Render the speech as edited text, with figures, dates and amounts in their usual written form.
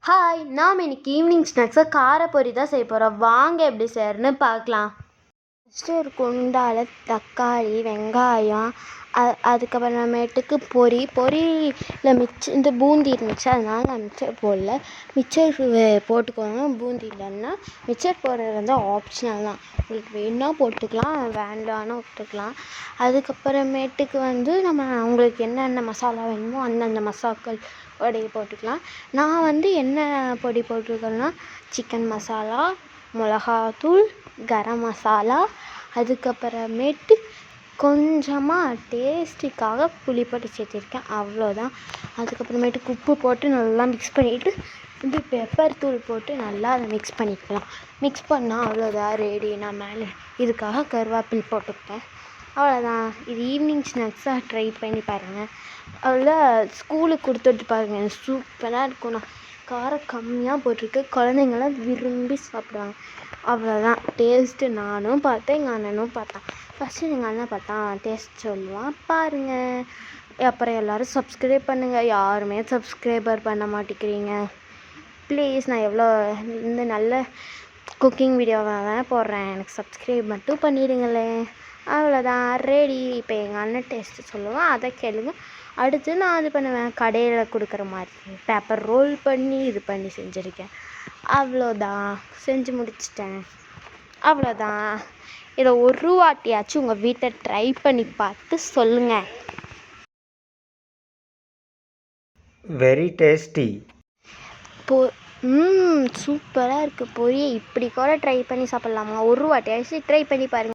Hi, நாம் இன்னைக்கு evening ஸ்நாக்ஸாக காரப்பொரி தான் செய்ய போகிறோம். வாங்க எப்படி செய்யறதுன்னு பார்க்கலாம். ஃபஸ்ட்டு ஒரு குண்டால தக்காளி, வெங்காயம், அதுக்கப்புறமேட்டுக்கு பொரியில் இந்த பூந்தி இருந்துச்சு, அதனால நான் மிக்சர் போடல. மிக்சர் போட்டுக்கோங்க. பூந்தி இல்லைன்னா மிக்சர் போடுறது வந்து ஆப்ஷனல் தான். உங்களுக்கு வேணுன்னா போட்டுக்கலாம், வேண்டான்னு விட்டுக்கலாம். அதுக்கப்புறமேட்டுக்கு வந்து நம்ம உங்களுக்கு என்னென்ன மசாலா வேணுமோ அந்தந்த மசாக்கள் பொடி போட்டுக்கலாம். நான் வந்து என்ன பொடி போட்டிருக்கேன்னா சிக்கன் மசாலா, மிளகாத்தூள், கரம் மசாலா, அதுக்கப்புறமேட்டு கொஞ்சமாக டேஸ்ட்டுக்காக புளிப்பொடி சேர்த்திருக்கேன், அவ்வளோதான். அதுக்கப்புறமேட்டுக்கு உப்பு போட்டு நல்லா மிக்ஸ் பண்ணிவிட்டு இது பெப்பர் தூள் போட்டு நல்லா அதை மிக்ஸ் பண்ணிக்கலாம். மிக்ஸ் பண்ணால் அவ்வளோதான், ரெடி. நான் மேலே இதுக்காக கருவேப்பிலை போட்டுக்கிட்டேன், அவ்வளோதான். இது ஈவினிங் ஸ்நாக்ஸாக ட்ரை பண்ணி பாருங்கள். அவ்வளோ ஸ்கூலுக்கு கொடுத்துட்டு பாருங்கள், சூப்பராக இருக்கும். நான் காரம் கம்மியாக போட்டிருக்கு, குழந்தைங்களாம் விரும்பி சாப்பிடுவாங்க. அவ்வளோதான் டேஸ்ட்டு. நானும் பார்த்தேன், எங்கள் அண்ணனும் பார்த்தான். ஃபஸ்ட்டு எங்கள் அண்ணன் பார்த்தான், டேஸ்ட் சொல்லுவான், பாருங்கள். அப்புறம் எல்லோரும் சப்ஸ்கிரைப் பண்ணுங்கள். யாருமே சப்ஸ்கிரைபர் பண்ண மாட்டேங்கிறீங்க ப்ளீஸ். நான் எவ்வளோ இந்த நல்ல குக்கிங் வீடியோவை போடுறேன், எனக்கு சப்ஸ்கிரைப் மட்டும் பண்ணிடுங்களே. அவ்வளோதான், ரெடி. இப்போ எங்கள் அண்ணன் டேஸ்ட்டு சொல்லுவேன், அதை கேளுங்க. அடுத்து நான் இது பண்ணுவேன், கடையில் கொடுக்குற மாதிரி பேப்பர் ரோல் பண்ணி இது பண்ணி செஞ்சுருக்கேன். அவ்வளோதான், செஞ்சு முடிச்சிட்டேன். அவ்வளோதான். இதை ஒரு வாட்டியாச்சும் உங்கள் வீட்டை ட்ரை பண்ணி பார்த்து சொல்லுங்கள். Very tasty. சூப்பராக இருக்குது பொரி. இப்படி கூட ட்ரை பண்ணி சாப்பிட்லாமா? ஒரு வாட்டியாச்சும் ட்ரை பண்ணி பாருங்கள்.